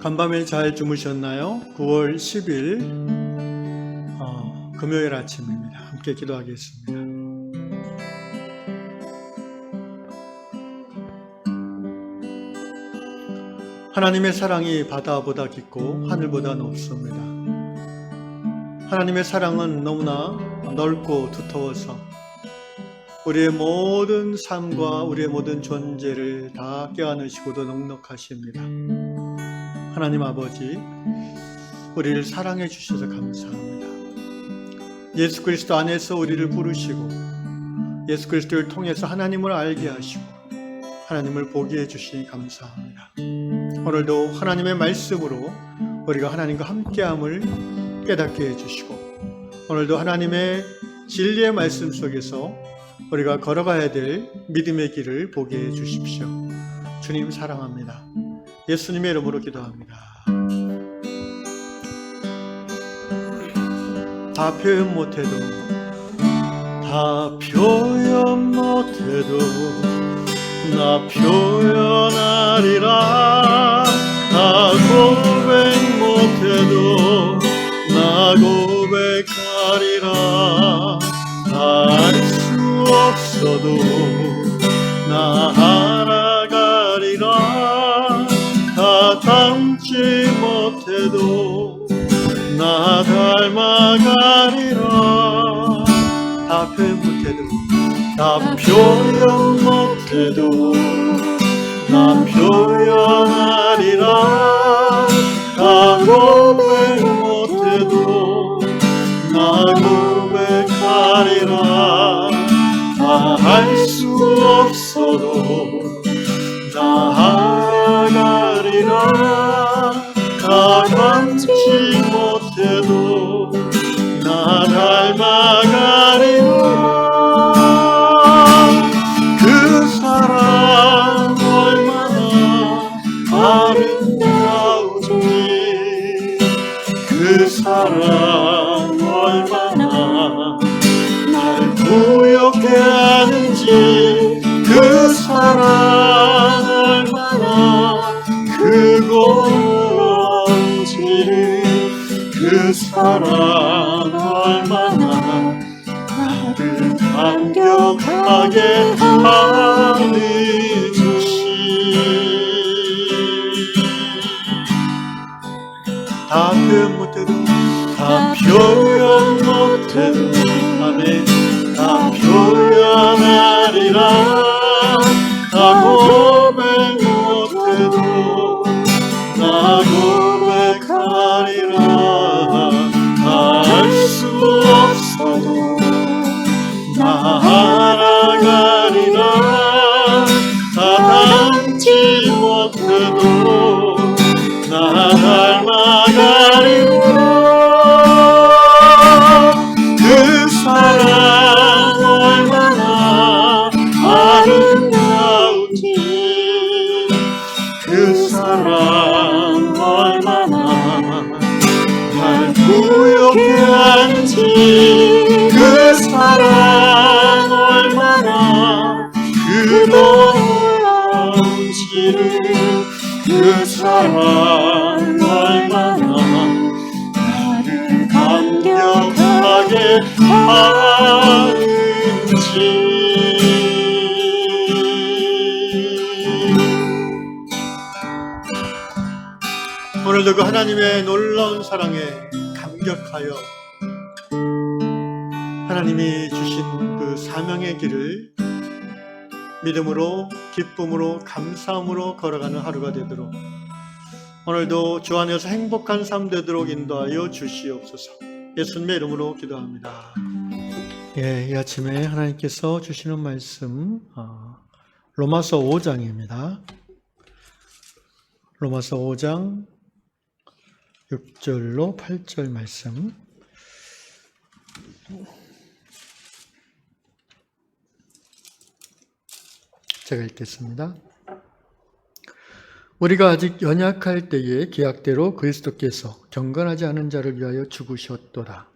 간밤에 잘 주무셨나요? 9월 10일 금요일 아침입니다. 함께 기도하겠습니다. 하나님의 사랑이 바다보다 깊고 하늘보다 높습니다. 하나님의 사랑은 너무나 넓고 두터워서 우리의 모든 삶과 우리의 모든 존재를 다 껴안으시고도 넉넉하십니다. 하나님 아버지, 우리를 사랑해 주셔서 감사합니다. 예수 그리스도 안에서 우리를 부르시고 예수 그리스도를 통해서 하나님을 알게 하시고 하나님을 보게 해주시니 감사합니다. 오늘도 하나님의 말씀으로 우리가 하나님과 함께함을 깨닫게 해주시고 오늘도 하나님의 진리의 말씀 속에서 우리가 걸어가야 될 믿음의 길을 보게 해주십시오. 주님 사랑합니다. 예수님의 이름으로 기도합니다. 다 표현 못해도 나 표현하리라. 다 고백 못해도 나 고백하리라. 다 알 수 없어도 나 알아가리라. 다 닮지 못해도 나 닮아가리라. 다 표현 못해도 나 표현하리라. 다 고백 못해도 나 고백하리라. 다 알 수 없어도 나 알아가리라. 다 닮지 못해도 나 닮아가리라. 그 사랑 얼마나 아름다운지, 그 사랑 얼마나 날 부욕해 하는지, 그 사랑 얼마나 그건지를, 그 사랑 얼마나 나를 감격하게 하는지. 다 표현 못해도 아멘. 다 표현하리라. 다 고백 못해도 나 고백하리라. 다 알 수 없어도 나 알아가리라. 다 닮지 못해도 나 닮아가리라. 그 사랑 얼마나 아름다운지, 그 사랑 얼마나 날 부욕해 하는지, 그 사랑 얼마나 그런지를, 그 사랑 얼마나 나를 감격하게 하는지. 오늘도 그 하나님의 놀라운 사랑에 감격하여 하나님이 주신 그 사명의 길을 믿음으로, 기쁨으로, 감사함으로 걸어가는 하루가 되도록 오늘도 주 안에서 행복한 삶 되도록 인도하여 주시옵소서. 예수님의 이름으로 기도합니다. 이 아침에 하나님께서 주시는 말씀 로마서 5장입니다. 로마서 5장 6절로 8절 말씀. 제가 읽겠습니다. 우리가 아직 연약할 때에 계약대로 그리스도께서 경건하지 않은 자를 위하여 죽으셨도다.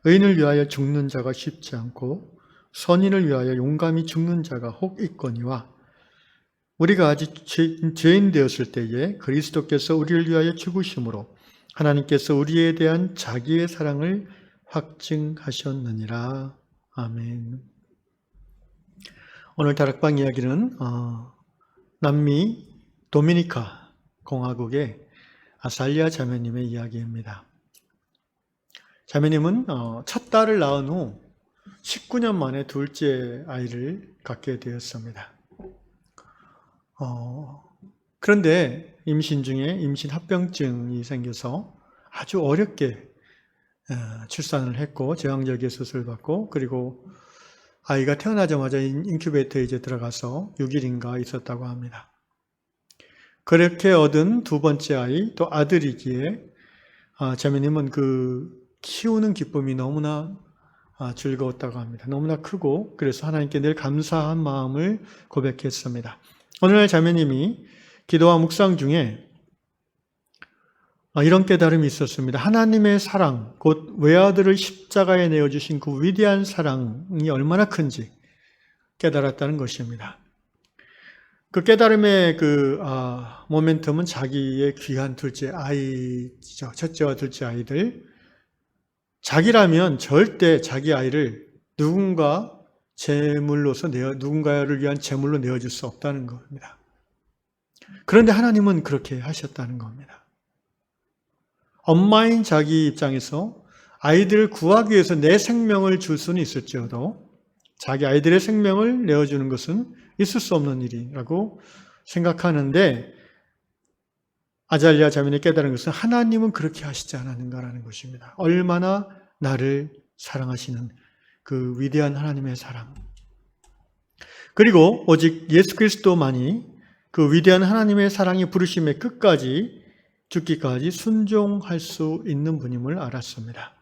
의인을 위하여 죽는 자가 쉽지 않고 선인을 위하여 용감히 죽는 자가 혹 있거니와 우리가 아직 죄인 되었을 때에 그리스도께서 우리를 위하여 죽으심으로 하나님께서 우리에 대한 자기의 사랑을 확증하셨느니라. 아멘. 오늘 다락방 이야기는 남미 도미니카 공화국의 아살리아 자매님의 이야기입니다. 자매님은 첫 딸을 낳은 후 19년 만에 둘째 아이를 갖게 되었습니다. 그런데 임신 중에 임신 합병증이 생겨서 아주 어렵게 출산을 했고 제왕절개 수술을 받고 그리고 아이가 태어나자마자 인큐베이터에 이제 들어가서 6일인가 있었다고 합니다. 그렇게 얻은 두 번째 아이 또 아들이기에 자매님은 그 키우는 기쁨이 너무나 즐거웠다고 합니다. 너무나 크고 그래서 하나님께 늘 감사한 마음을 고백했습니다. 오늘날 자매님이 기도와 묵상 중에 이런 깨달음이 있었습니다. 하나님의 사랑, 곧 외아들을 십자가에 내어주신 그 위대한 사랑이 얼마나 큰지 깨달았다는 것입니다. 그 깨달음의 모멘텀은 자기의 귀한 둘째 아이죠. 첫째와 둘째 아이들. 자기라면 절대 자기 아이를 누군가를 위한 제물로 내어줄 수 없다는 겁니다. 그런데 하나님은 그렇게 하셨다는 겁니다. 엄마인 자기 입장에서 아이들을 구하기 위해서 내 생명을 줄 수는 있을지어도 자기 아이들의 생명을 내어주는 것은 있을 수 없는 일이라고 생각하는데 아잘리아 자매님이 깨달은 것은 하나님은 그렇게 하시지 않았는가라는 것입니다. 얼마나 나를 사랑하시는 그 위대한 하나님의 사랑. 그리고 오직 예수 그리스도만이 그 위대한 하나님의 사랑이 부르심의 끝까지 죽기까지 순종할 수 있는 분임을 알았습니다.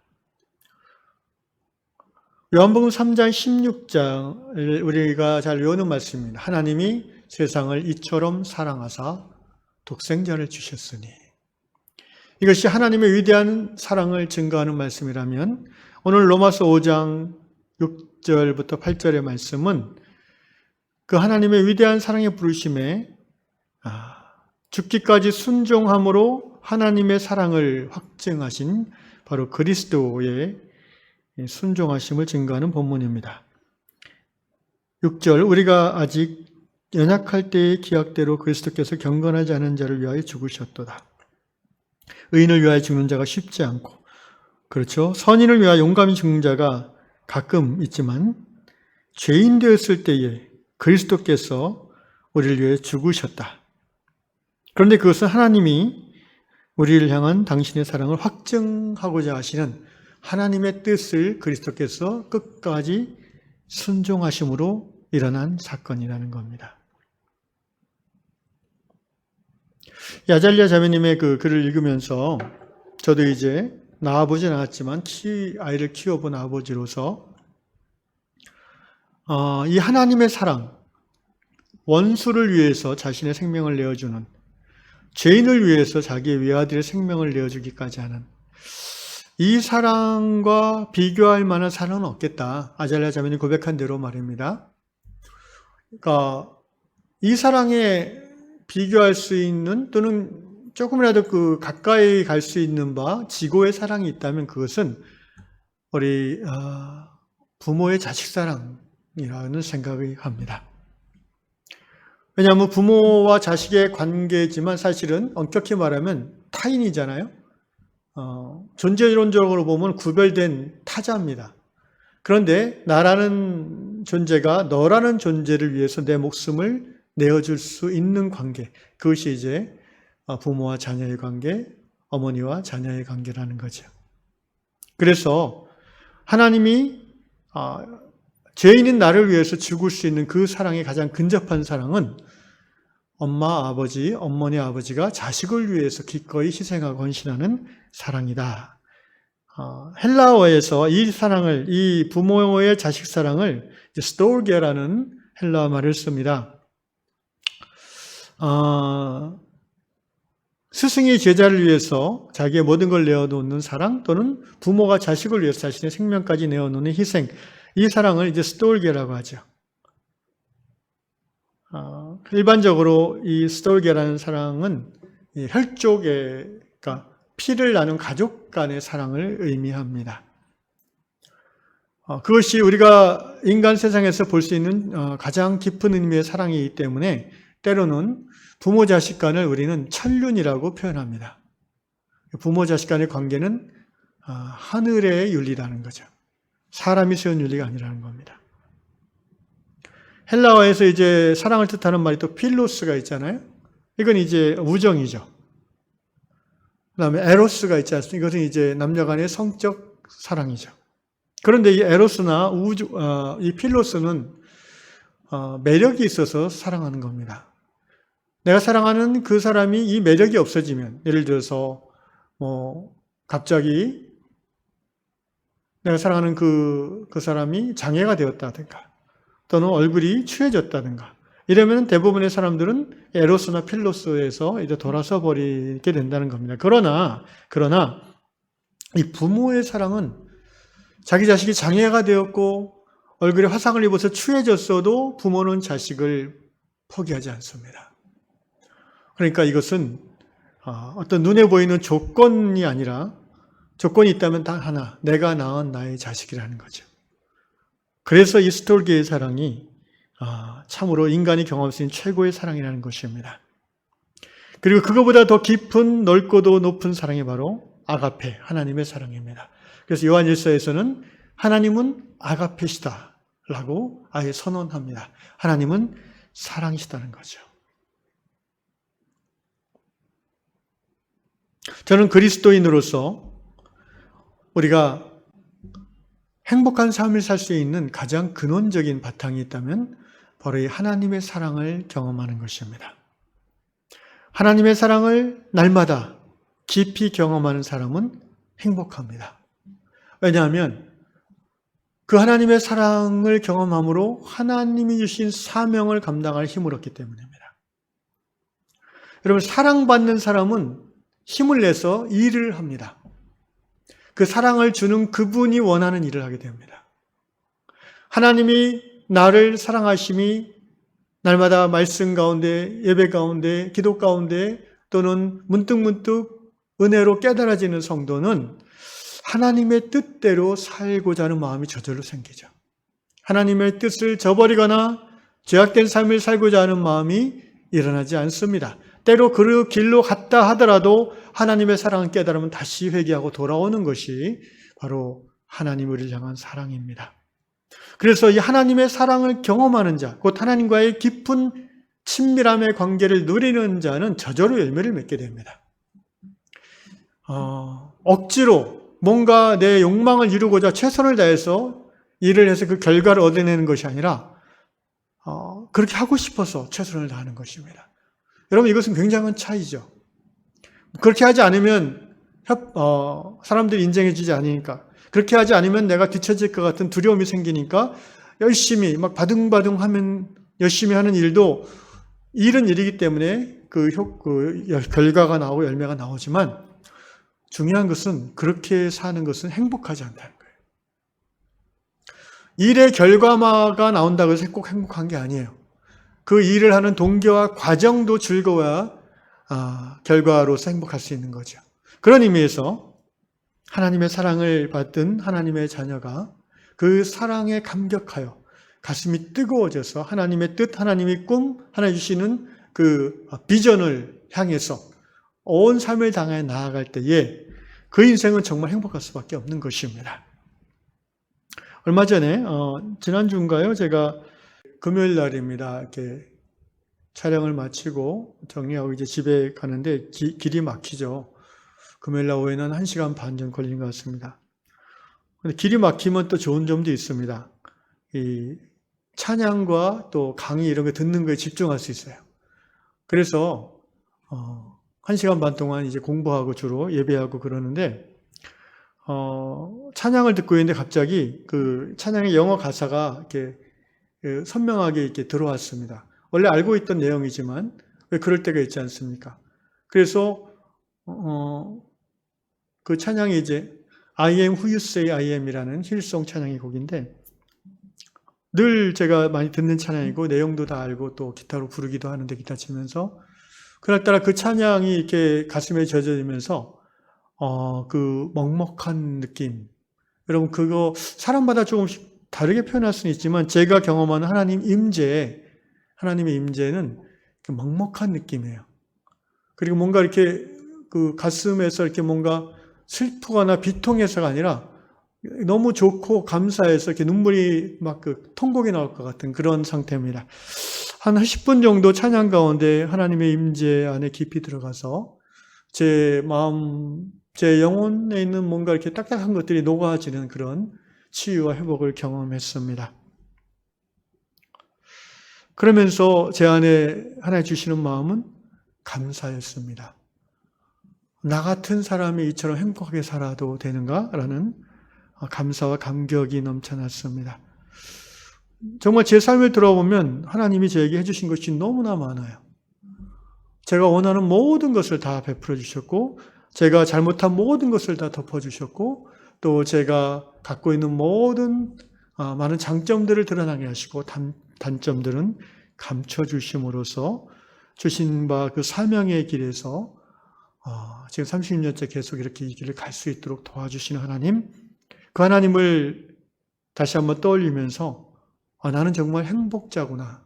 요한복음 3장 16장을 우리가 잘 외우는 말씀입니다. 하나님이 세상을 이처럼 사랑하사 독생자를 주셨으니. 이것이 하나님의 위대한 사랑을 증거하는 말씀이라면 오늘 로마서 5장 6절부터 8절의 말씀은 그 하나님의 위대한 사랑의 부르심에 죽기까지 순종함으로 하나님의 사랑을 확증하신 바로 그리스도의 순종하심을 증거하는 본문입니다. 6절 우리가 아직 연약할 때의 기약대로 그리스도께서 경건하지 않은 자를 위하여 죽으셨도다. 의인을 위하여 죽는 자가 쉽지 않고 그렇죠. 선인을 위하여 용감히 죽는 자가 가끔 있지만 죄인 되었을 때에 그리스도께서 우리를 위해 죽으셨다. 그런데 그것은 하나님이 우리를 향한 당신의 사랑을 확증하고자 하시는 하나님의 뜻을 그리스도께서 끝까지 순종하심으로 일어난 사건이라는 겁니다. 아잘리아 자매님의 그 글을 읽으면서 저도 이제 낳아보진 않았지만 아이를 키워본 아버지로서 이 하나님의 사랑, 원수를 위해서 자신의 생명을 내어주는, 죄인을 위해서 자기의 외아들의 생명을 내어주기까지 하는 이 사랑과 비교할 만한 사랑은 없겠다. 아잘리아 자매님 고백한 대로 말입니다. 그러니까 이 사랑에 비교할 수 있는 또는 조금이라도 가까이 갈 수 있는 바 지고의 사랑이 있다면 그것은 우리 부모의 자식 사랑이라는 생각을 합니다. 왜냐하면 부모와 자식의 관계지만 사실은 엄격히 말하면 타인이잖아요. 존재론적으로 보면 구별된 타자입니다. 그런데 나라는 존재가 너라는 존재를 위해서 내 목숨을 내어줄 수 있는 관계, 그것이 이제 부모와 자녀의 관계, 어머니와 자녀의 관계라는 거죠. 그래서 하나님이 죄인인 나를 위해서 죽을 수 있는 그 사랑의 가장 근접한 사랑은 엄마, 아버지, 어머니, 아버지가 자식을 위해서 기꺼이 희생하고 헌신하는 사랑이다. 헬라어에서 이 사랑을, 이 부모의 자식 사랑을 스토르게라는 헬라어 말을 씁니다. 스승이 제자를 위해서 자기의 모든 걸 내어놓는 사랑 또는 부모가 자식을 위해서 자신의 생명까지 내어놓는 희생, 이 사랑을 이제 스토르게라고 하죠. 일반적으로 이 스톨게라는 사랑은 이 혈족의, 그러니까 피를 나눈 가족 간의 사랑을 의미합니다. 그것이 우리가 인간 세상에서 볼 수 있는 가장 깊은 의미의 사랑이기 때문에 때로는 부모 자식 간을 우리는 천륜이라고 표현합니다. 부모 자식 간의 관계는 하늘의 윤리라는 거죠. 사람이 세운 윤리가 아니라는 겁니다. 헬라어에서 이제 사랑을 뜻하는 말이 또 필로스가 있잖아요. 이건 이제 우정이죠. 그 다음에 에로스가 있지 않습니까? 이것은 이제 남녀 간의 성적 사랑이죠. 그런데 이 에로스나 이 필로스는 매력이 있어서 사랑하는 겁니다. 내가 사랑하는 그 사람이 이 매력이 없어지면, 예를 들어서 갑자기 내가 사랑하는 그 사람이 장애가 되었다든가 또는 얼굴이 추해졌다든가 이러면 대부분의 사람들은 에로스나 필로스에서 이제 돌아서 버리게 된다는 겁니다. 그러나 이 부모의 사랑은 자기 자식이 장애가 되었고 얼굴에 화상을 입어서 추해졌어도 부모는 자식을 포기하지 않습니다. 그러니까 이것은 어떤 눈에 보이는 조건이 아니라 조건이 있다면 단 하나, 내가 낳은 나의 자식이라는 거죠. 그래서 이 스톨게의 사랑이 참으로 인간이 경험할 수 있는 최고의 사랑이라는 것입니다. 그리고 그거보다 더 깊은 넓고도 높은 사랑이 바로 아가페, 하나님의 사랑입니다. 그래서 요한 1서에서는 하나님은 아가페시다 라고 아예 선언합니다. 하나님은 사랑이시다는 거죠. 저는 그리스도인으로서 우리가 행복한 삶을 살 수 있는 가장 근원적인 바탕이 있다면 바로 이 하나님의 사랑을 경험하는 것입니다. 하나님의 사랑을 날마다 깊이 경험하는 사람은 행복합니다. 왜냐하면 그 하나님의 사랑을 경험함으로 하나님이 주신 사명을 감당할 힘을 얻기 때문입니다. 여러분, 사랑받는 사람은 힘을 내서 일을 합니다. 그 사랑을 주는 그분이 원하는 일을 하게 됩니다. 하나님이 나를 사랑하심이 날마다 말씀 가운데, 예배 가운데, 기도 가운데 또는 문득문득 은혜로 깨달아지는 성도는 하나님의 뜻대로 살고자 하는 마음이 저절로 생기죠. 하나님의 뜻을 저버리거나 죄악된 삶을 살고자 하는 마음이 일어나지 않습니다. 때로 그 길로 갔다 하더라도 하나님의 사랑을 깨달으면 다시 회개하고 돌아오는 것이 바로 하나님 우리를 향한 사랑입니다. 그래서 이 하나님의 사랑을 경험하는 자, 곧 하나님과의 깊은 친밀함의 관계를 누리는 자는 저절로 열매를 맺게 됩니다. 억지로 뭔가 내 욕망을 이루고자 최선을 다해서 일을 해서 그 결과를 얻어내는 것이 아니라 그렇게 하고 싶어서 최선을 다하는 것입니다. 여러분, 이것은 굉장한 차이죠. 그렇게 하지 않으면 사람들이 인정해 주지 않으니까, 그렇게 하지 않으면 내가 뒤처질 것 같은 두려움이 생기니까 열심히 막 바둥바둥 하면 열심히 하는 일도 일은 일이기 때문에 그 결과가 나오고 열매가 나오지만 중요한 것은 그렇게 사는 것은 행복하지 않다는 거예요. 일의 결과가 나온다고 해서 꼭 행복한 게 아니에요. 그 일을 하는 동기와 과정도 즐거워야 결과로서 행복할 수 있는 거죠. 그런 의미에서 하나님의 사랑을 받은 하나님의 자녀가 그 사랑에 감격하여 가슴이 뜨거워져서 하나님의 뜻, 하나님의 꿈, 하나님 주시는 그 비전을 향해서 온 삶을 당해 나아갈 때에 그 인생은 정말 행복할 수밖에 없는 것입니다. 얼마 전에 지난주인가요? 제가 금요일 날입니다. 이렇게 촬영을 마치고 정리하고 이제 집에 가는데 길이 막히죠. 금요일 날 오후에는 1시간 반 정도 걸리는 것 같습니다. 근데 길이 막히면 또 좋은 점도 있습니다. 이 찬양과 또 강의 이런 거 듣는 거에 집중할 수 있어요. 그래서 1시간 반 동안 이제 공부하고 주로 예배하고 그러는데 찬양을 듣고 있는데 갑자기 그 찬양의 영어 가사가 이렇게 선명하게 이렇게 들어왔습니다. 원래 알고 있던 내용이지만 왜 그럴 때가 있지 않습니까? 그래서 그 찬양이 이제 I am who you say I am이라는 힐송 찬양의 곡인데 늘 제가 많이 듣는 찬양이고 내용도 다 알고 또 기타로 부르기도 하는데 기타 치면서 그날따라 그 찬양이 이렇게 가슴에 젖어지면서 그 먹먹한 느낌. 여러분 그거 사람마다 조금씩 다르게 표현할 수는 있지만 제가 경험하는 하나님의 임재는 그 먹먹한 느낌이에요. 그리고 뭔가 이렇게 그 가슴에서 이렇게 뭔가 슬프거나 비통해서가 아니라 너무 좋고 감사해서 이렇게 눈물이 막 그 통곡이 나올 것 같은 그런 상태입니다. 한 10분 정도 찬양 가운데 하나님의 임재 안에 깊이 들어가서 제 마음, 제 영혼에 있는 뭔가 이렇게 딱딱한 것들이 녹아지는 그런 치유와 회복을 경험했습니다. 그러면서 제 안에 하나님 주시는 마음은 감사였습니다. 나 같은 사람이 이처럼 행복하게 살아도 되는가라는 감사와 감격이 넘쳐났습니다. 정말 제 삶을 들어보면 하나님이 저에게 해주신 것이 너무나 많아요. 제가 원하는 모든 것을 다 베풀어 주셨고 제가 잘못한 모든 것을 다 덮어주셨고 또 제가 갖고 있는 모든 많은 장점들을 드러나게 하시고 단점들은 감춰주심으로써 주신 바 그 사명의 길에서 지금 30년째 계속 이렇게 이 길을 갈 수 있도록 도와주시는 하나님, 그 하나님을 다시 한번 떠올리면서 나는 정말 행복자구나,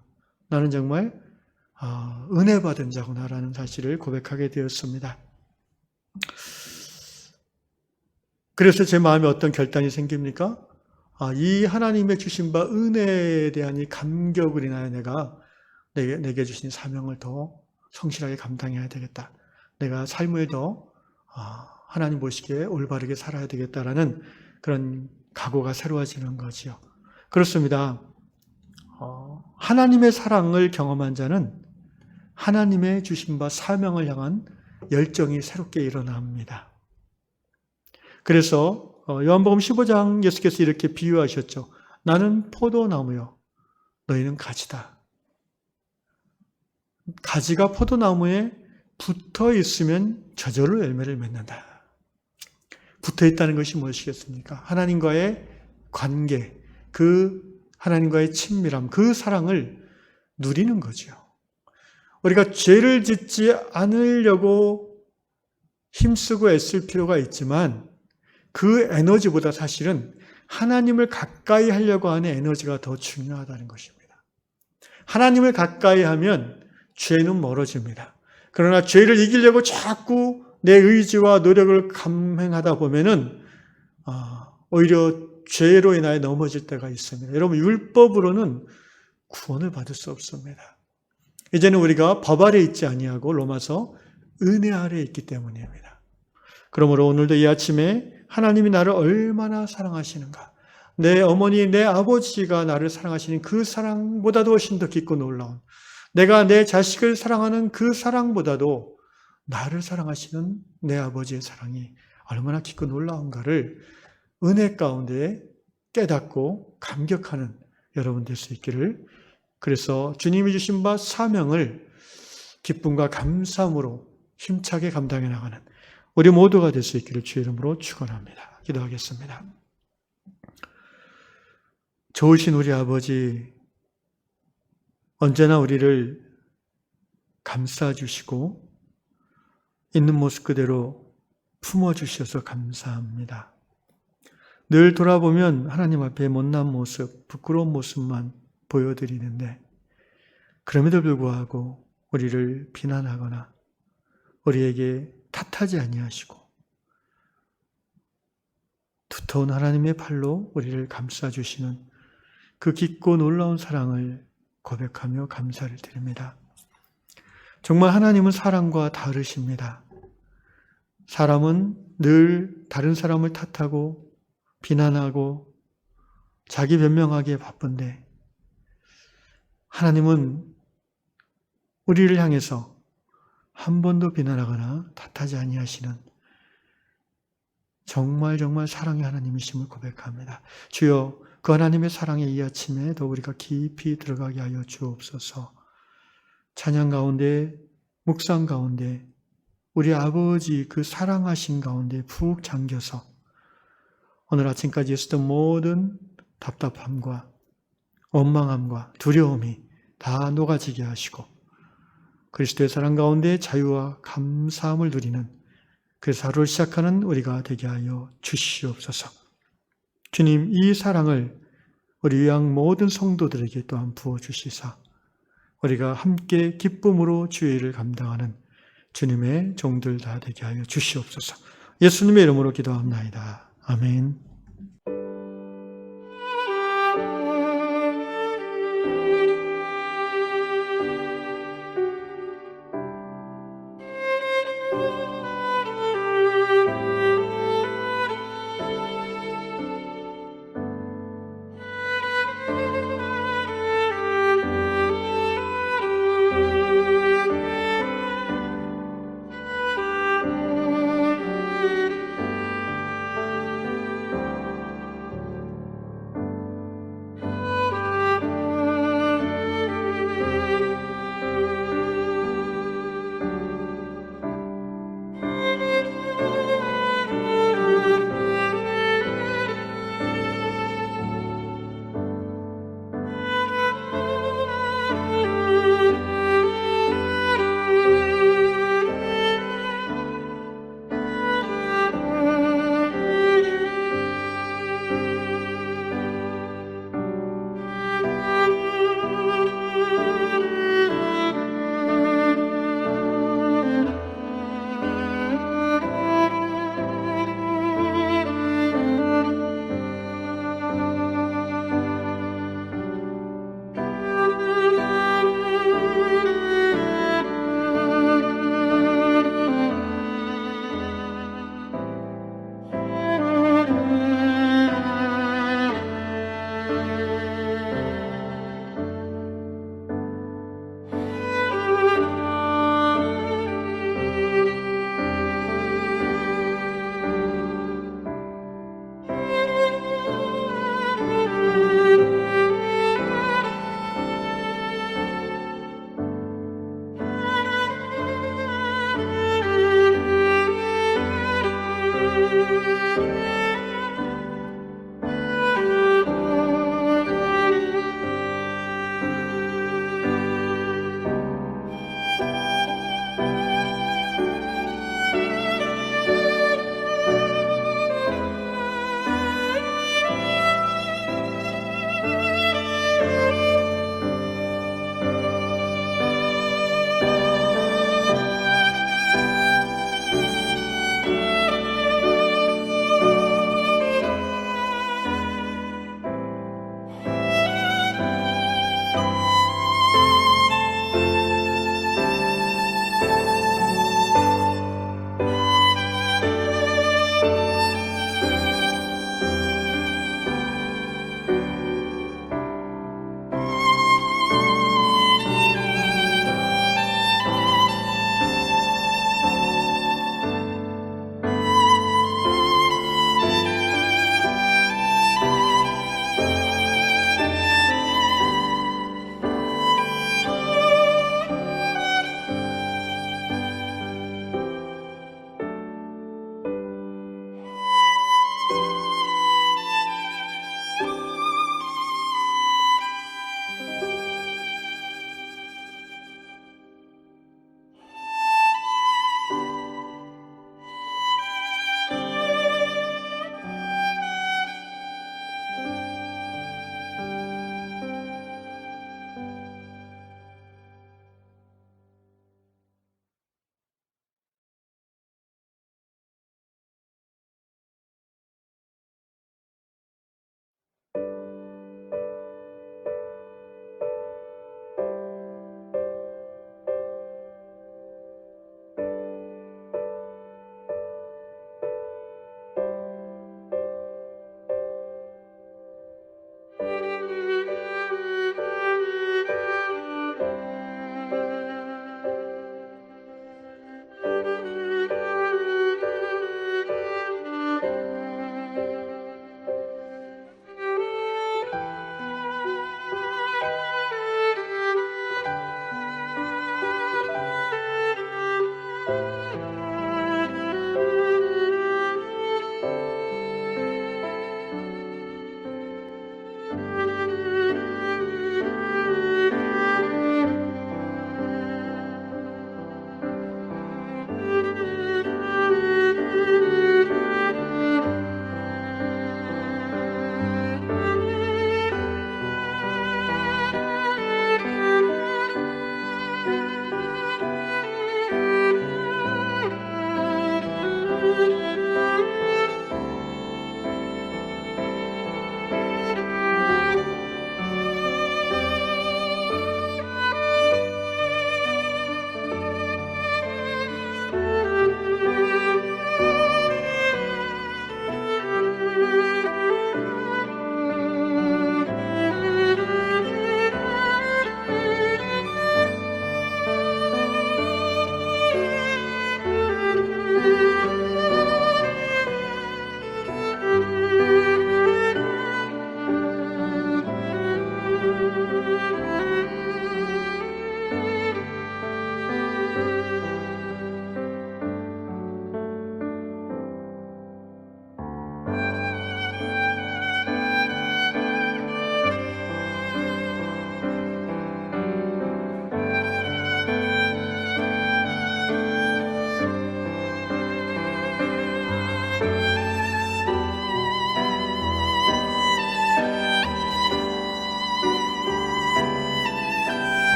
나는 정말 은혜 받은 자구나라는 사실을 고백하게 되었습니다. 그래서 제 마음에 어떤 결단이 생깁니까? 이 하나님의 주신 바 은혜에 대한 이 감격을 인하여 내가 내게 주신 사명을 더 성실하게 감당해야 되겠다. 내가 삶을 더 하나님 보시기에 올바르게 살아야 되겠다라는 그런 각오가 새로워지는 거지요. 그렇습니다. 하나님의 사랑을 경험한 자는 하나님의 주신 바 사명을 향한 열정이 새롭게 일어납니다. 그래서 요한복음 15장 예수께서 이렇게 비유하셨죠. 나는 포도나무요, 너희는 가지다. 가지가 포도나무에 붙어 있으면 저절로 열매를 맺는다. 붙어 있다는 것이 무엇이겠습니까? 하나님과의 관계, 그 하나님과의 친밀함, 그 사랑을 누리는 거죠. 우리가 죄를 짓지 않으려고 힘쓰고 애쓸 필요가 있지만 그 에너지보다 사실은 하나님을 가까이 하려고 하는 에너지가 더 중요하다는 것입니다. 하나님을 가까이 하면 죄는 멀어집니다. 그러나 죄를 이기려고 자꾸 내 의지와 노력을 감행하다 보면은 오히려 죄로 인하여 넘어질 때가 있습니다. 여러분, 율법으로는 구원을 받을 수 없습니다. 이제는 우리가 법 아래 있지 아니하고 로마서 은혜 아래 있기 때문입니다. 그러므로 오늘도 이 아침에 하나님이 나를 얼마나 사랑하시는가, 내 어머니, 내 아버지가 나를 사랑하시는 그 사랑보다도 훨씬 더 깊고 놀라운, 내가 내 자식을 사랑하는 그 사랑보다도 나를 사랑하시는 내 아버지의 사랑이 얼마나 깊고 놀라운가를 은혜 가운데 깨닫고 감격하는 여러분 될 수 있기를, 그래서 주님이 주신 바 사명을 기쁨과 감사함으로 힘차게 감당해 나가는 우리 모두가 될 수 있기를 주의 이름으로 축원합니다. 기도하겠습니다. 좋으신 우리 아버지, 언제나 우리를 감싸주시고 있는 모습 그대로 품어주셔서 감사합니다. 늘 돌아보면 하나님 앞에 못난 모습, 부끄러운 모습만 보여드리는데 그럼에도 불구하고 우리를 비난하거나 우리에게 탓하지 아니하시고 두터운 하나님의 팔로 우리를 감싸주시는 그 깊고 놀라운 사랑을 고백하며 감사를 드립니다. 정말 하나님은 사랑과 다르십니다. 사람은 늘 다른 사람을 탓하고 비난하고 자기 변명하기에 바쁜데 하나님은 우리를 향해서 한 번도 비난하거나 탓하지 아니하시는 정말 사랑의 하나님이심을 고백합니다. 주여, 그 하나님의 사랑에 이 아침에 더 우리가 깊이 들어가게 하여 주옵소서. 찬양 가운데, 묵상 가운데 우리 아버지 그 사랑하신 가운데 푹 잠겨서 오늘 아침까지 있었던 모든 답답함과 원망함과 두려움이 다 녹아지게 하시고 그리스도의 사랑 가운데 자유와 감사함을 누리는 그래서 하루를 시작하는 우리가 되게 하여 주시옵소서. 주님, 이 사랑을 우리 위양 모든 성도들에게 또한 부어주시사 우리가 함께 기쁨으로 주의 일을 감당하는 주님의 종들 다 되게 하여 주시옵소서. 예수님의 이름으로 기도합나이다. 아멘.